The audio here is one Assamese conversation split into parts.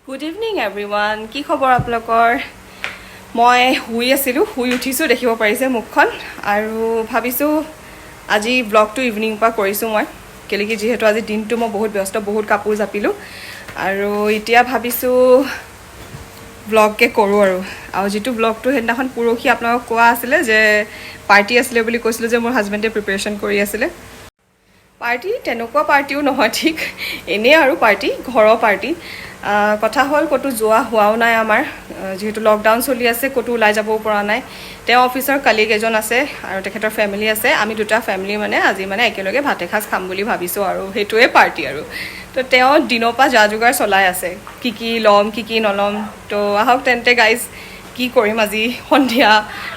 Good evening everyone. কি খবৰ আপোনালোকৰ? মই শুই আছিলোঁ, শুই উঠিছোঁ দেখিব পাৰিছে মুখখন আৰু ভাবিছোঁ আজি ব্লগটো ইভিনিং পৰা কৰিছোঁ মই কেলে কি যেহেতু আজি দিনটো মই বহুত ব্যস্ত বহুত কাপোৰ জাপিলোঁ আৰু এতিয়া ভাবিছোঁ ব্লগকে কৰোঁ আৰু যিটো ব্লগটো সেইদিনাখন পৰহি আপোনালোকক কোৱা আছিলে যে পাৰ্টি আছিলে বুলি কৈছিলোঁ যে মোৰ হাজবেণ্ডে প্ৰিপেৰেশ্যন কৰি আছিলে পাৰ্টি তেনেকুৱা পাৰ্টিও নহয় ঠিক এনেই আৰু পাৰ্টি ঘৰৰ পাৰ্টি কথা হ'ল ক'তো যোৱা হোৱাও নাই আমাৰ যেহেতু লকডাউন চলি আছে ক'তো ওলাই যাবও পৰা নাই তেওঁ অফিচৰ কালিগ এজন আছে আৰু তেখেতৰ ফেমিলি আছে আমি দুটা ফেমিলি মানে আজি মানে একেলগে ভাত এসাঁজ খাম বুলি ভাবিছোঁ আৰু সেইটোৱে পাৰ্টি আৰু তো তেওঁ দিনৰ পৰা যা যোগাৰ চলাই আছে কি ল'ম কি নল'ম তো আহক তেন্তে গাইজ কি কৰিম আজি সন্ধিয়া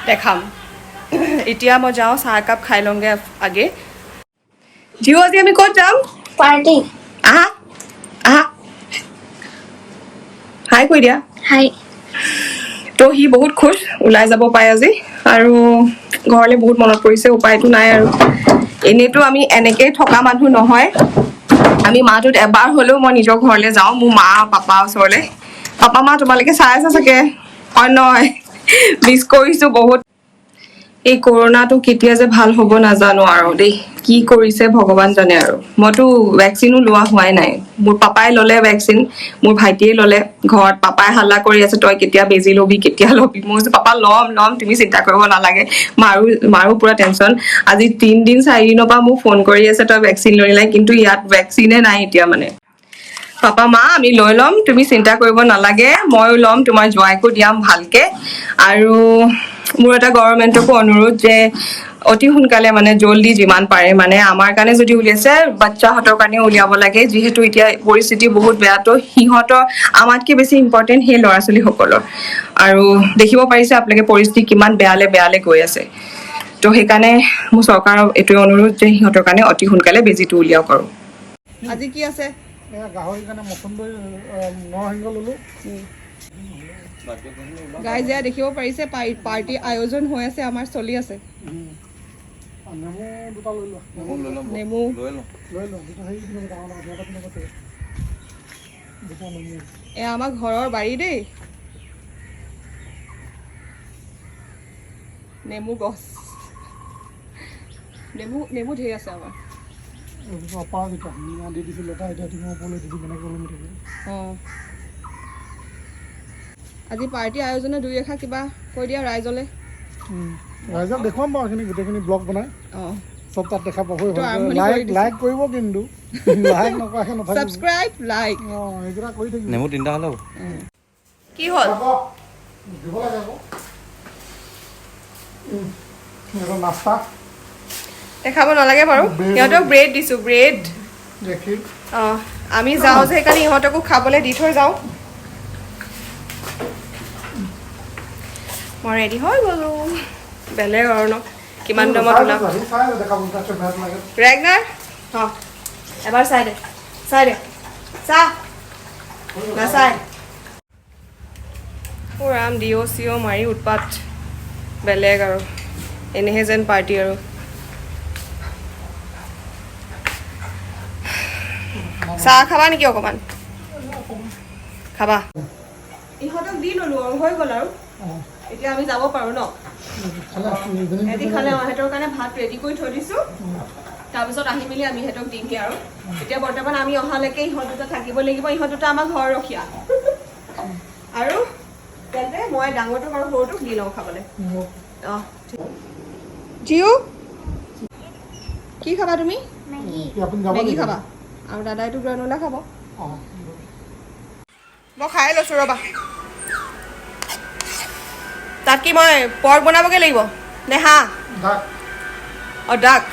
দেখাম এতিয়া মই যাওঁ চাহ একাপ খাই লওঁগৈ আগে জিঅ' আজি আমি ক'ত যাম পাৰ্টি আহা আহা হাই কৈ দিয়া হাই তো সি বহুত খুশ ওলাই যাব পাই আজি আৰু ঘৰলৈ বহুত মনত পৰিছে উপায়তো নাই আৰু এনেইতো আমি এনেকৈ থকা মানুহ নহয় আমি মাহটোত এবাৰ হ'লেও মই নিজৰ ঘৰলৈ যাওঁ মোৰ মা পাপা ওচৰলৈ পাপা মা তোমালোকে চাই আছা চাগে হয় নহয় মিছ কৰিছোঁ বহুত এই কৰোণাটো কেতিয়া যে ভাল হ'ব নাজানো আৰু দেই কি কৰিছে ভগৱান জানে আৰু মইতো ভেকচিনো লোৱা হোৱাই নাই মোৰ পাপাই ল'লে ভেকচিন মোৰ ভাইটিয়ে ল'লে ঘৰত পাপাই হাল্লা কৰি আছে তই কেতিয়া বেজি ল'বি কেতিয়া ল'বি মই কৈছোঁ পাপা ল'ম তুমি চিন্তা কৰিব নালাগে মাৰো পুৰা টেনশ্যন আজি 3 দিন 4 দিনৰ পৰা মোক ফোন কৰি আছে তই ভেকচিন লৈ নাই কিন্তু ইয়াত ভেকচিনে নাই এতিয়া মানে পাপা মা আমি লৈ ল'ম তুমি চিন্তা কৰিব নালাগে ময়ো ল'ম তোমাৰ জোৱাইকো দিয়াম ভালকে আৰু মোৰ এটা গভৰ্ণমেণ্টকো অনুৰোধ যে অতি সোনকালে মানে জলদি যিমান পাৰে মানে আমাৰ কাৰণে যদি উলিয়াইছে বাচ্চাহঁতৰ কাৰণে উলিয়াব লাগে যিহেতু এতিয়া পৰিস্থিতি বহুত বেয়া তো সিহঁতৰ আমাতকৈ বেছি ইম্পৰ্টেণ্ট সেই ল'ৰা ছোৱালীসকলৰ আৰু দেখিব পাৰিছে আপোনালোকে পৰিস্থিতি কিমান বেয়ালৈ গৈ আছে তো সেইকাৰণে মোৰ চৰকাৰৰ এইটোৱে অনুৰোধ যে সিহঁতৰ কাৰণে অতি সোনকালে বেজীটো উলিয়াওক আৰু আজি কি আছে গাহৰি কাৰণে মচন্দৰী নৰসিংহ ল'লোঁ গাইজ এয়া দেখিব পাৰিছে পাৰ্টি আয়োজন হৈ আছে আমাৰ চলি আছে নেমু দুটা লৈ লোৱা নেমু লৈ লোৱা দুটা হেৰি ডাঙৰ দুটা নেমু এয়া আমাৰ ঘৰৰ বাৰী দেই নেমু গছ নেমু ঢেৰ আছে আমাৰ অপাৰ দুটা দি দিছিলোঁ এটা এতিয়া তুমি ওপৰলৈ দি দিম এনেকৈ ওলমি থাকিব অঁ আজি পাৰ্টি আয়োজনে দুই এষাৰ কিবা কৈ দিয়া ৰাইজলৈ ৰাইজক দেখুৱাম বাৰু এইখিনি গোটেইখিনি ব্লগ বনাই অঁ চব তাত দেখা পাবই আৰম্ভণি কৰি দিছোঁ। লাইক কৰিব কিন্তু লাইক নকৰাকৈ নাথাকিব ছাবস্ক্ৰাইব লাইক অঁ সেইকেইটা কৰি থাকিব নেমু তিনিটা হ'লে হ'ব কি হ'ল দিব লাগে আকৌ এটা নাস্তা দেখাব নালাগে বাৰু সিহঁতক ব্ৰেড দিছোঁ ব্ৰেড গাখীৰ অঁ আমি যাওঁ যে সেইকাৰণে ইহঁতকো খাবলৈ দি থৈ যাওঁ মই ৰেডি হৈ গ'লোঁ বেলেগ আৰু ন কিমান দামত ওলাম ৰেগনাৰ অঁ এবাৰ চাই দে চা নাচাই ৰাম ডিঅ' চিঅ' মাৰি উৎপাত বেলেগ আৰু এনেহে যেন পাৰ্টি আৰু চাহ খাবা নেকি অকণমান খাবা ইহঁতক দি ল'লোঁ আৰু হৈ গ'ল আৰু এতিয়া আমি যাব পাৰোঁ ন সিহঁতি খালে সিহঁতৰ কাৰণে ভাত ৰেডি কৰি থৈ দিছোঁ তাৰপিছত আহি মেলি আমি সিহঁতক দিমগৈ আৰু এতিয়া বৰ্তমান আমি অহালৈকে ইহঁত দুটা থাকিব লাগিব ইহঁত দুটা আমাৰ ঘৰ ৰখীয়া আৰু তেন্তে মই ডাঙৰটোক আৰু সৰুটোক দি লওঁ খাবলৈ অঁ জিঅ' কি খাবা তুমি মেগী খাবা আৰু দাদাইটো গ্ৰানোলা খাব মই খাই লৈছোঁ ৰ'বা তাত কি মই পৰ্ক বনাবগৈ লাগিব নে হাঁহ অঁ ডাক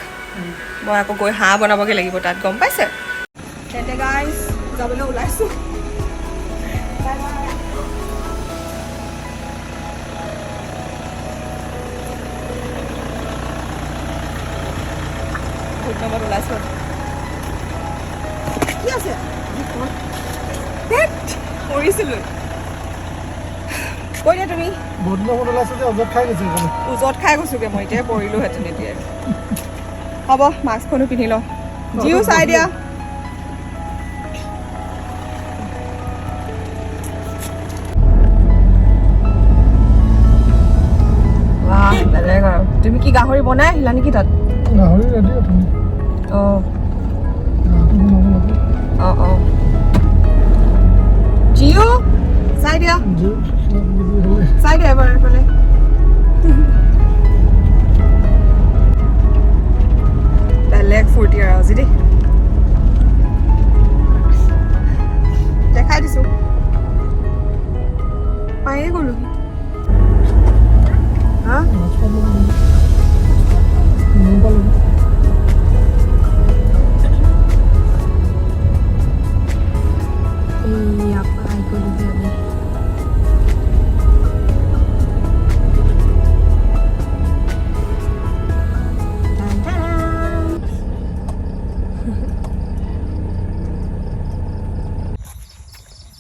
মই আকৌ গৈ হাঁহ বনাবগৈ লাগিব তাত গম পাইছে তেন্তে গাইজ যাবলৈ ওলাইছোঁ নম্বৰত ওলাইছোঁ কি আছে কৰিছিলোঁ কৈ দিয়া তুমি বহুত দিনৰ মূৰত ওলাইছে যে অজত খাই গৈছে ওজত খাই গৈছোঁগৈ মই এতিয়াই পৰিলোহেঁতেন এতিয়া হ'ব মাস্কখনো পিন্ধি লওঁ জিও চাই দিয়া কি গাহৰি বনাই আহিলা নেকি তাত? গাহৰি ৰেডি অথনি অঁ গাহৰিটো বনাব লাগে অঁ অঁ জিঅ' চাই দিয়া চাই দিয়া এবাৰ এইফালে বেলেগ ফূৰ্তি আৰু আজি দেই দেখাই দিছোঁ পায়ে গ'লো হা এইয়া পাই গ'লোহি আমি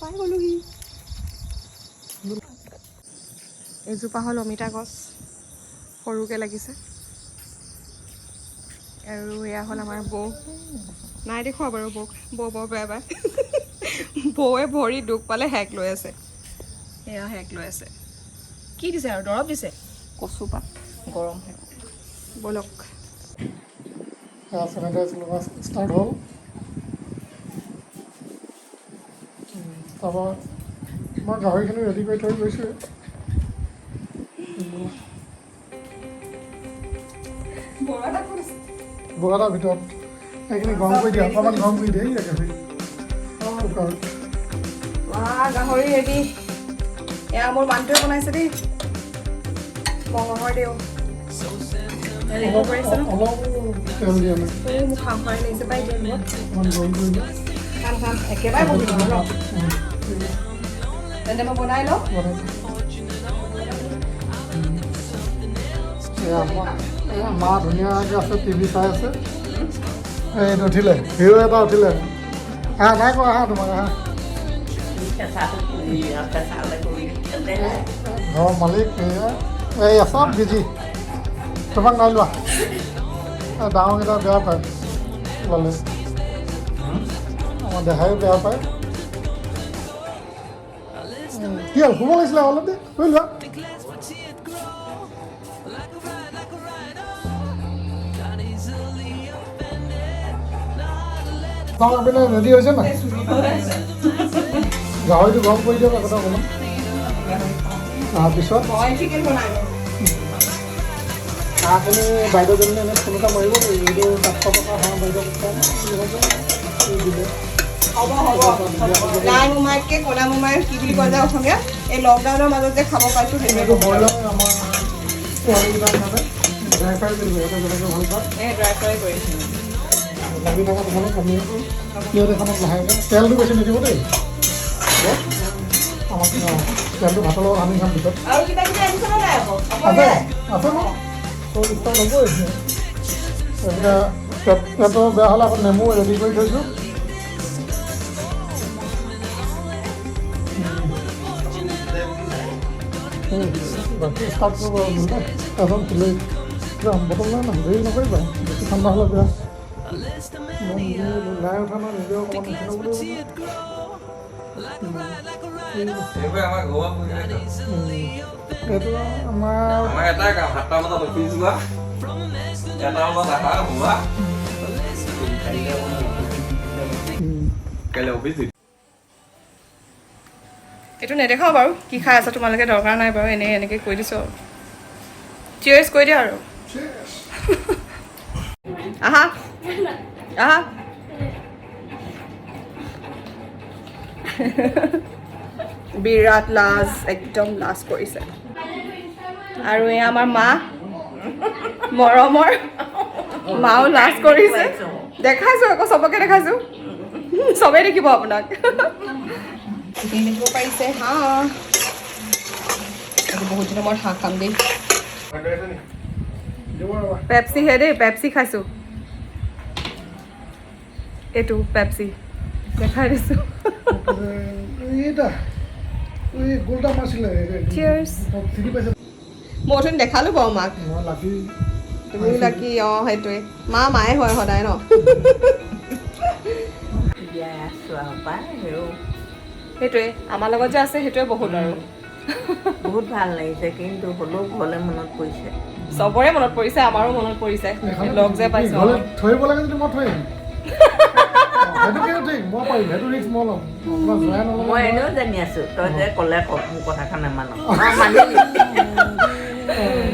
পাই গ'লোহি এজোপা হ'ল অমিতা গছ সৰুকৈ লাগিছে আৰু এয়া হ'ল আমাৰ বৌ নাই দেখুৱা বাৰু বৌক বৌ বৰ বেয়া পায় বৌৱে ভৰি দুখ পালে হেক লৈ আছে এয়া হেক লৈ আছে কি দিছে আৰু দৰৱ দিছে কচু পাত গৰম হে ব'লক চেনিটাইজ লগা ষ্টাৰ্ট হ'ল তাৰপৰা মই গাহৰিখিনি ৰেডি কৰি থৈ গৈছোঁৱে বগা এটাৰ ভিতৰত সেইখিনি গৰম কৰি দিয়া অকণমান গৰম কৰি দিয়ে কুকাৰত গাহৰি ৰেডি এয়া মোৰ মানুহটোৱে বনাইছে দেই মঙহৰ দেও অলপ তেল দিয়া নাই মোক খাম পাৰি লাগিছে পাই দিয়া অকণমান গৰম কৰি দিয়া খাম খাম একেবাৰে বহি দিম ন তেন্তে মই বনাই লওঁ মা ধুনীয়াকৈ আছে টিভি চাই আছে এইটো উঠিলে হিৰ' এটা উঠিলে নাই কৰা তোমাক ঘৰৰ মালিক এই চব বিজি তোমাক নাই লোৱা ডাঙৰকেইটা বেয়া পায় ল'লে আমাৰ দেহাইও বেয়া পায় কি হ'ল শুব গৈছিলে অলপ দেৰি শুই লোৱা পিনে ৰেডি হৈছে নাই গাহৰিটো গৰম কৰি দিয়ক আগতে অকণমান তাৰপিছত হাঁহখিনি বাইদেউজনী এনে ফোন এটা মাৰিব এইটো 500 টকা হাঁহ বাইদেউ দিলে লাই মোমাইতকৈ ক'লা মোমাই কি বুলি কয় যে অসমীয়া এই লকডাউনৰ মাজত যে খাব পাইছোঁ এইটো ব্ৰইলাৰ আমাৰ পোৱালিকেইটাৰ কাৰণে ড্ৰাই ফ্ৰাই কৰিব সিহঁতে যেনেকৈ ভাল পায় ড্ৰাই ফ্ৰাই কৰিছোঁ লাগি থকা তোমালোক আমি প্লেট এখনত লাহেকৈ তেলটো বেছি নিদিব দেই আমাক তেলটো ভাতৰ লগত আনি খাম পিছত আৰু কিবা কিবি আনিছে নে নাই আকৌ আছে আছে ন চব ষ্টাৰ্ট হ'ব এতিয়া পেটৰ বেয়া হ'লে আকৌ নেমু ৰেডি কৰি থৈছোঁ বাকী ষ্টাৰ্ট কৰিব এজন খুলেই বটল নাই না দেৰি নকৰিবা বেছি ঠাণ্ডা হ'লে বেয়া লাই উঠা নাই নিজে অকণমান নিচিনা বুলি এইটো আমাৰ এটাই কাম 7টা বজাত অফিচ যোৱা 7টা বজাত আহা হোৱা কাইলৈ অফিচ এইটো নেদেখাওঁ বাৰু কি খাই আছা তোমালোকে দৰকাৰ নাই বাৰু এনেকৈ কৈ দিছোঁ আৰু চিয়াৰ্ছ কৈ দিয়া আৰু আহা আহা বিৰাট লাজ একদম লাজ কৰিছে আৰু এই আমাৰ মা মৰমৰ মাও লাজ কৰিছে দেখাইছোঁ আকৌ চবকে দেখাইছোঁ চবেই দেখিব আপোনাক দেখিব পাৰিছে হাঁহ বহুত দিনৰ মূৰত হাঁহ খাম দেই পেপচি হে দেই পেপচি খাইছোঁ এইটো পেপচি দেখাই দিছোঁ গোলটা মাৰিছিলে মই অথনি দেখালোঁ বাৰু মাক তুমিও লাকি অঁ সেইটোৱে মায়ে হয় সদায় ন সেইটোৱে আমাৰ লগত যে আছে সেইটোৱে বহুত আৰু বহুত ভাল লাগিছে কিন্তু হ'লেও ঘৰলৈ মনত পৰিছে চবৰে মনত পৰিছে আমাৰো মনত পৰিছে লগ যে পাইছো ঘৰলৈ থৈ আহিব লাগে যদি মই থৈ আহিম সেইটো কিন্তু ঠিক মই পাৰিম সেইটো ৰিক্স মই ল'ম আপোনাৰ যোৱাই নল'ম মই এনেও জানি আছোঁ তই যে ক'লে মোৰ কথাখন নামানো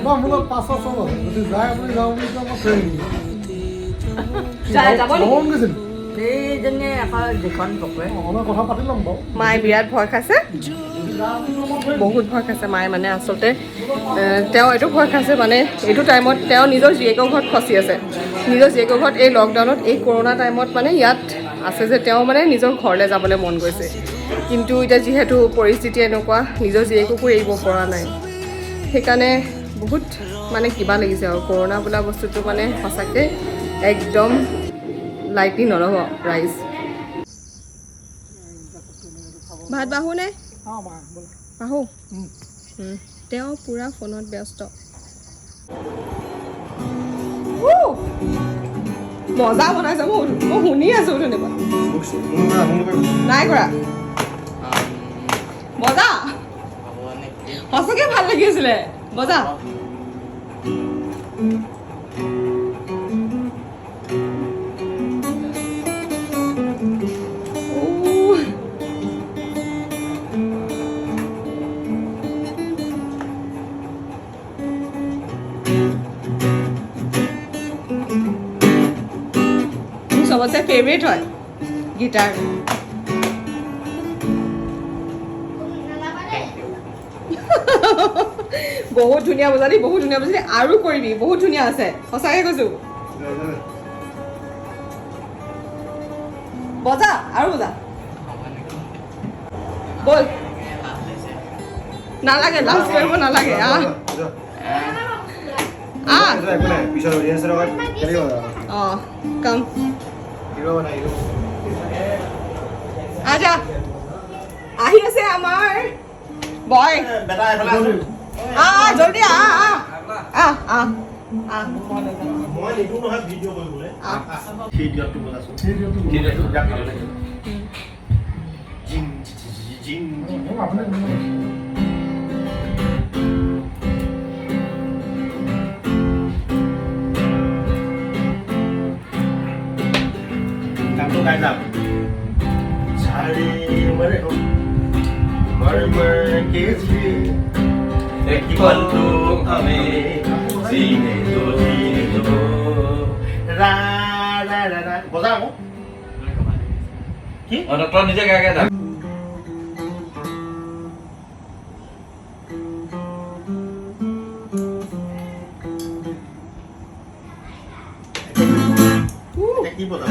মই মোৰ লগত 5 বছৰ হ'ল যদি যায় আপুনি যাওঁ বুলি কয় মই থৈ আহিম যাব মন গৈছিল এইজনীয়ে আকৌ যিখন পকৰে মই কথা পাতি ল'ম বাৰু মায়ে বিৰাট ভয় খাইছে বহুত ভয় খাইছে মায়ে মানে আচলতে তেওঁ এইটো ভয় খাইছে মানে এইটো টাইমত তেওঁ নিজৰ জীয়েকৰ ঘৰত ফচি আছে নিজৰ জীয়েকৰ ঘৰত এই লকডাউনত এই কৰোণা টাইমত মানে ইয়াত আছে যে তেওঁ মানে নিজৰ ঘৰলৈ যাবলৈ মন গৈছে কিন্তু এতিয়া যিহেতু পৰিস্থিতি এনেকুৱা নিজৰ জীয়েককো এৰিব পৰা নাই সেইকাৰণে বহুত মানে কিবা লাগিছে আৰু কৰোণা বোলা বস্তুটো মানে সঁচাকৈ একদম লাইটলি নল'ব ৰাইজ ভাত বাঢ়োনে বাঢ়ো তেওঁ পূৰা ফোনত ব্যস্ত মজা বনাইছে মই শুনি আছো তেনেকুৱা নাই কৰা মজা সঁচাকৈ ভাল লাগি আছিলে মজা सबसे फेवरेट है गिटार बहुत धुनिया बजाली आरु करिबी बहुत धुनिया আছে সঁচাকৈ কৈছো বজা আৰু বজা বল নালাগে লাজ কৰিব নালাগে कम आजा आही আছে আমাৰ বয় জলদি মই নিদো নহয় ভিডিঅ' কৰিবলৈ ভিডিঅ'টো বলাছো জিং জিং আপুনি গানটো গাই যাম চাৰি মৰে मर मर के जिए एक पल तो हमें जीने दो रा रा रा रा बजा আকৌ কি তই নিজে গাই গাই যা কি বজা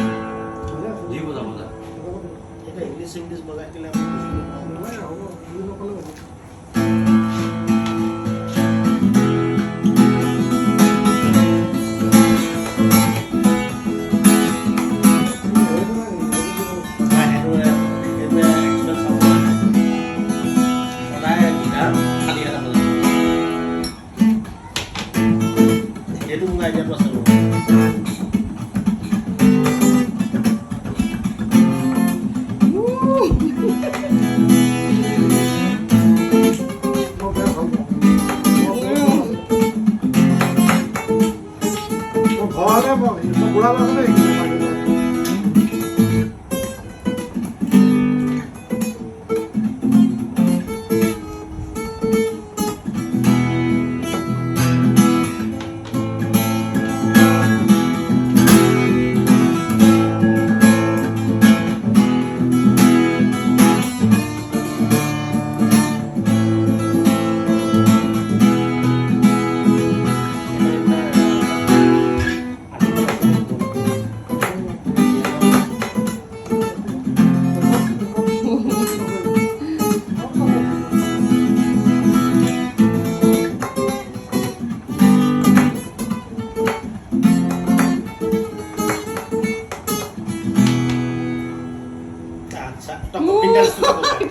জি বজা বজা এটা ইংলিশ ইংলিশ বজাই দিলে itu mulai dia plus dulu.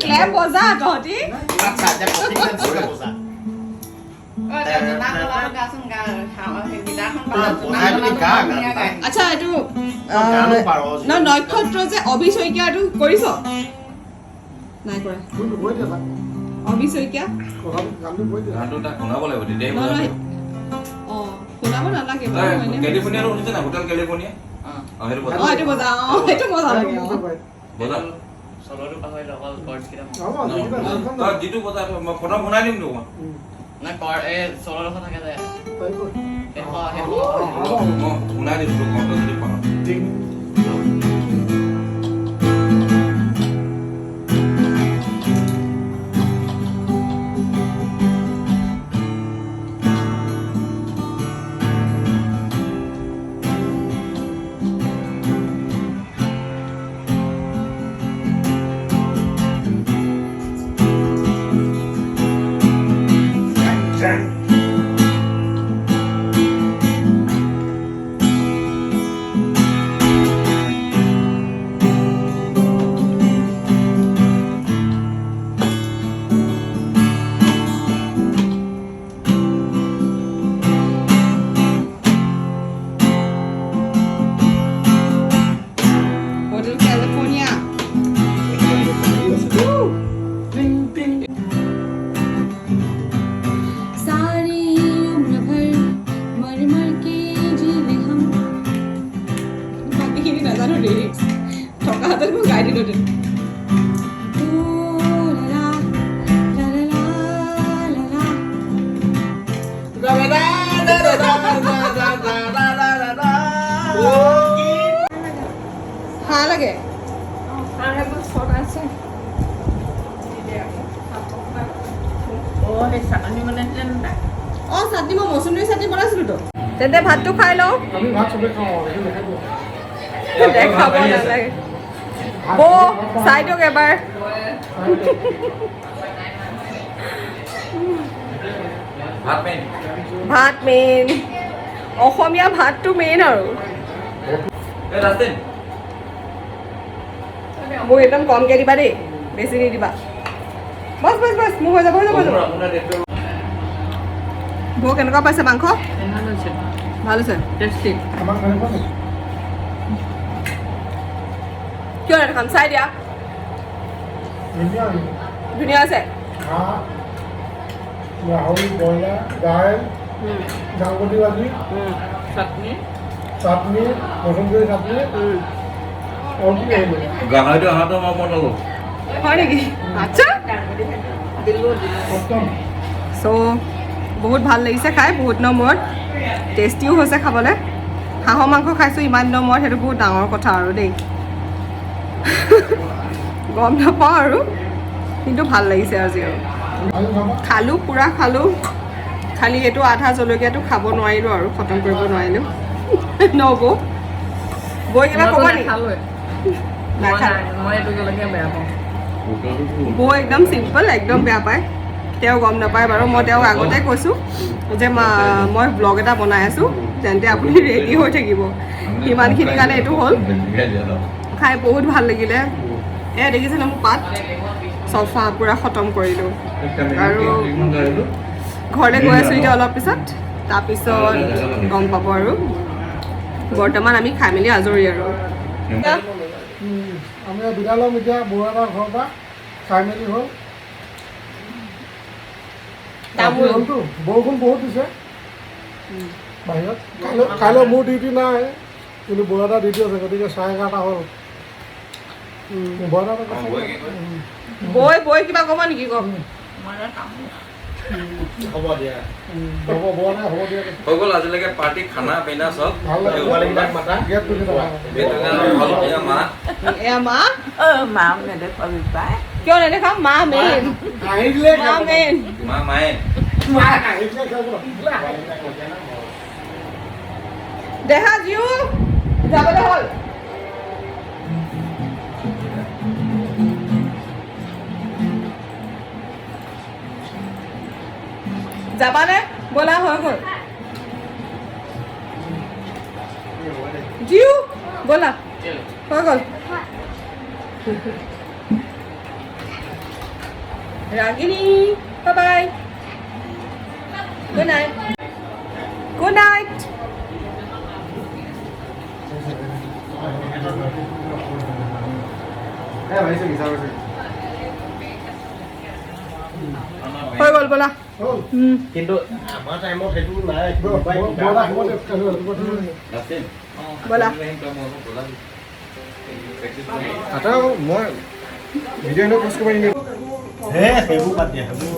Clap বজা তহঁতি Acha, ya tinggal sudah bosan. আচ্ছা এইটো ন নক্ষত্ৰ যে অভি শইকীয়াটো কৰিছ নাই কৰা অভি শইকীয়া গানটো তাক শুনাব লাগিব তেতিয়াই নহয় বজাব অঁ বজাব নালাগে বাৰু হয়নে কেলিফৰ্ণিয়াটো শুনিছে না হোটেল কেলিফৰ্ণিয়া সেইটো বজা সেইটো বজা সেইটো মজা লাগে বজা চলৰটো পাহৰিলো অকল কৰ্ডছকেইটা তই যিটো বজা মই প্ৰথম শুনাই দিম তোক নাই এই চলৰ কথা থাকে যে মই শুনাই দিম তোক কণ্ঠ যদি পাওঁ হোটেল কেলিফৰ্ণিয়া सारी उम्र भर मर मर के जीवे हम বাকীখিনি নাজানো লিৰিক্স থকা হাতত মই গাই দিলোঁ দেই ओ ला ला ला ला ला হা লাগে সেই চাটনি বনাইছিলে নে অঁ চাটনি মই মচুন্দৰী চাটনি বনাইছিলোঁ তো তেন্তে ভাতটো খাই লওঁ আমি ভাত চবেই খাওঁ আৰু সেইটো দেখাব দেখাব নালাগে বৌ চাই দিয়ক এবাৰ ভাত মেইন ভাত মেইন অসমীয়া ভাতটো মেইন আৰু এই ৰাস্তেন মোক একদম কমকৈ দিবা দেই বেছি নিদিবা বছ বছ বছ মোৰ হৈ যাব হৈ যাব আপোনাৰ ডেটটো বৌ কেনেকুৱা পাইছে মাংস ভাল হৈছে টেষ্টি আমাক কেনেকুৱা নে কিয় নেদেখাম চাই দিয়া ধুনীয়া ধুনীয়া আছে হাঁহ গাহৰি ব্ৰইলাৰ দাইল দাংবডি ভাজি চাটনি চাটনি মচুন্দৰী চাটনি আৰু কি আহিলে গাহৰিটো অহাটো মই বনালোঁ হয় নেকি আচ্ছা সপ্তম চ' বহুত ভাল লাগিছে খাই বহুত দিনৰ মূৰত টেষ্টিও হৈছে খাবলৈ হাঁহৰ মাংস খাইছোঁ ইমান দিনৰ মূৰত সেইটো বহুত ডাঙৰ কথা আৰু দেই গম নাপাওঁ আৰু কিন্তু ভাল লাগিছে আজি আৰু আৰু খাবা খালোঁ পূৰা খালোঁ খালি এইটো আধা জলকীয়াটো খাব নোৱাৰিলোঁ আৰু খতম কৰিব নোৱাৰিলোঁ নহ'ব বৈ কিবা ক'ব নেকি নাখায় মই এইটো জলকীয়া বেয়া পাওঁ বৌ একদম চিম্পল একদম বেয়া পায় তেওঁ গম নাপায় বাৰু মই তেওঁক আগতে কৈছোঁ যে মই ব্লগ এটা বনাই আছোঁ তেন্তে আপুনি ৰেডি হৈ থাকিব সিমানখিনিৰ কাৰণে এইটো হ'ল খাই বহুত ভাল লাগিলে এয়া দেখিছেনে মোৰ পাত চফা পূৰা খতম কৰিলোঁ আৰু ঘৰলৈ গৈ আছোঁ এতিয়া অলপ পিছত তাৰপিছত গম পাব আৰু বৰ্তমান আমি খাই মেলি আজৰি আৰু আমি বিদায় ল'ম এতিয়া বৰুৱাদাৰ ঘৰৰ পৰা চাই মেলি হ'ল তামোল। হ'লতো বৰষুণ বহুত দিছে বাহিৰত কাইলৈ মোৰ ডিউটি নাই কিন্তু বৰুৱাদাৰ ডিউটি আছে গতিকে 11:30 হ'ল বৰুৱাদাৰ বৈ বৈ কিবা ক'ব নেকি কওক হ'ব দিয়া হ'ব বৰুৱাদাৰ হ'ব দিয়া হৈ গ'ল আজিলৈকে পাৰ্টি খানা পিনা চব ভাল লাগে পোৱালিকেইটাক মাতা গেট টুগেডাৰ সেইটো কাৰণে ভাল এয়া মা এয়া মা মা নেদেখুৱাবি পাই কিয় নেদেখাম মা মেইন আহিলে মা মেইন মায়ে দেহা জিও যাবলৈ হ'ল যাবানে ব'লা হৈ গ'ল জিও ব'লা হৈ গ'ল Ragini bye bye good night good night হৈ গ'ল ব'লা হ'ল কিন্তু আমাৰ টাইমত সেইটো নাই বৰা সময়ত কালি ৰাতিপুৱা উঠিব লাগে ব'লা আটা মই ভিডিঅ' এনেও পোষ্ট কৰিব নিদিওঁ হে সেইবোৰ বাদ দিয়া সেইবোৰ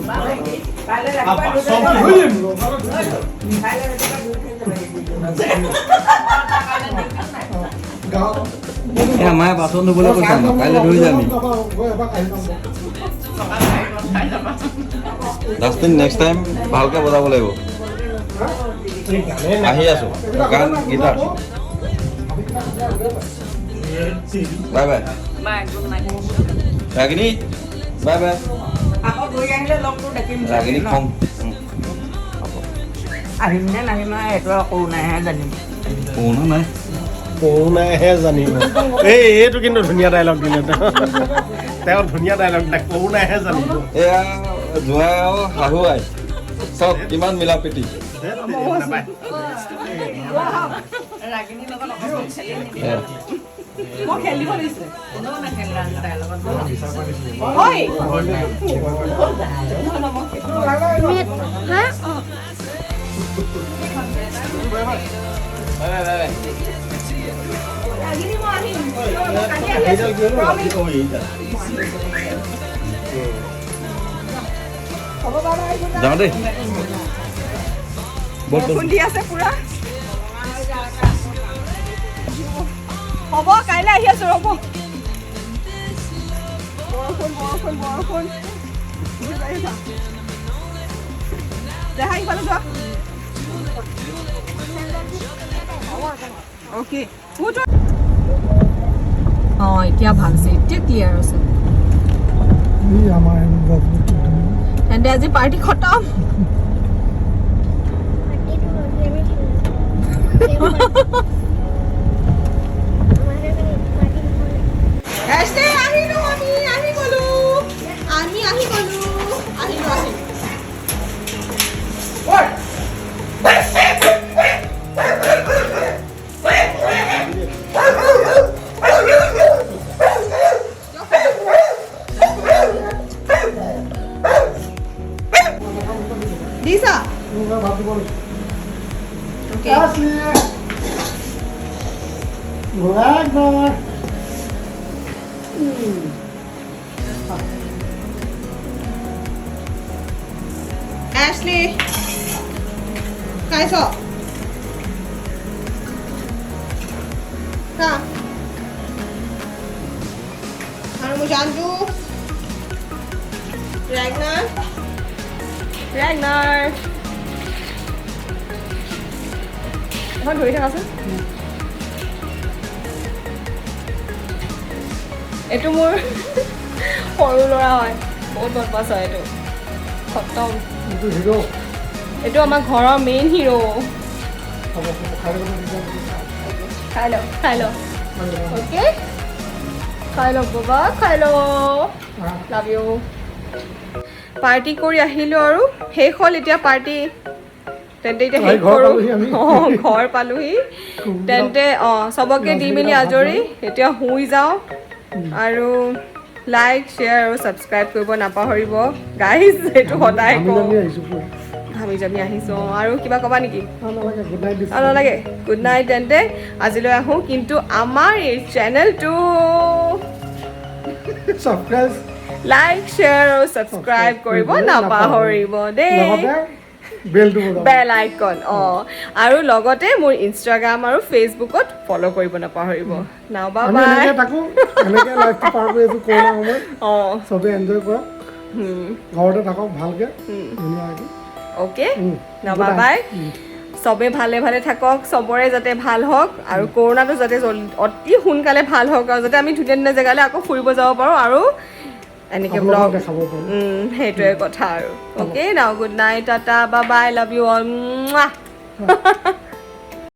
মায়ে বাচন ধুবলৈ কৈছে আমাক কাইলৈ ধুই যাবি ডাষ্টবিন নেক্সট টাইম ভালকৈ বজাব লাগিব আহি আছোঁ গান guitar bye bye bye good night Ragini bye bye আকৌ গৈ আহিলে লগটো দেখিম ৰাগিনী খং আহিম নে নাহিম সেইটো সৰু নাইহে জানিম কোনো নাই কৰোণাইহে জানিব এইটো কিন্তু ধুনীয়া ডাইলগ দিলে তেওঁ ধুনীয়া ডাইলগ দিলে কৰোণাইহে জানিব এয়া জোঁৱাই আৰু শাহু আই চব কিমান মিলা প্ৰীতি ৰাগিনীৰ লগত অকণ খেলি নিদিয়ে এয়া। মই খেলিব দিছে কোনেও নেখেলে তাইৰ লগত ঐ বাই বাই বাই বাই যাওঁ দেই বল বল খুন্দি আছে পুৰা হ'ব কাইলৈ আহি আছো ৰ'ব বৰষুণ দেহা ইফালে যোৱা অ'কে অঁ এতিয়া ভাল আছে এতিয়া ক্লিয়াৰ আছে ই আমাৰ তেন্তে আজি পাৰ্টি খতম দিছা Ashley, খাইছ খা আৰু মই জানটো ৰেগনাৰ এখন ধৰি থাকাচোন এইটো মোৰ সৰু ল'ৰা হয় বহুত বদমাছ হয় এইটো খতম এইটো আমাৰ ঘৰৰ মেইন হিৰো খাই ল অ'কে খাই লওক বাবা খাই ল লাভ ইউ পাৰ্টি কৰি আহিলোঁ আৰু শেষ হ'ল এতিয়া পাৰ্টি তেন্তে এতিয়া শেষ কৰোঁ অঁ ঘৰ পালোহি তেন্তে অঁ চবকে দি মেলি আজৰি এতিয়া শুই যাওঁ আৰু লাইক শ্বেয়াৰ আৰু ছাবস্ক্ৰাইব কৰিব নাপাহৰিব গাইজ এইটো সদায় কওঁ ঘামি জামি আহিছোঁ আৰু কিবা ক'বা নেকি আৰু নালাগে গুড নাইট তেন্তে আজিলৈ আহোঁ কিন্তু আমাৰ এই চেনেলটো লাইক শ্বেয়াৰ আৰু ছাবস্ক্ৰাইব কৰিব নাপাহৰিব দেই বেল আইকন অঁ আৰু লগতে মোৰ ইনষ্টাগ্ৰাম আৰু ফেচবুকত ফ'ল' কৰিব নাপাহৰিব নাও বাই অঁ চবে এনজয় কৰক ঘৰতে থাকক ভালকে ধুনীয়াকে অ'কে নাও বাই চবে ভালে ভালে থাকক চবৰে যাতে ভাল হওক আৰু কৰোণাটো যাতে অতি সোনকালে ভাল হওক আৰু যাতে আমি ধুনীয়া ধুনীয়া জেগালৈ আকৌ ফুৰিব যাব পাৰোঁ আৰু এনেকৈ ব্লগ দেখাব পাৰিম সেইটোৱে কথা আৰু অ'কে নাও good night tata bye bye love you all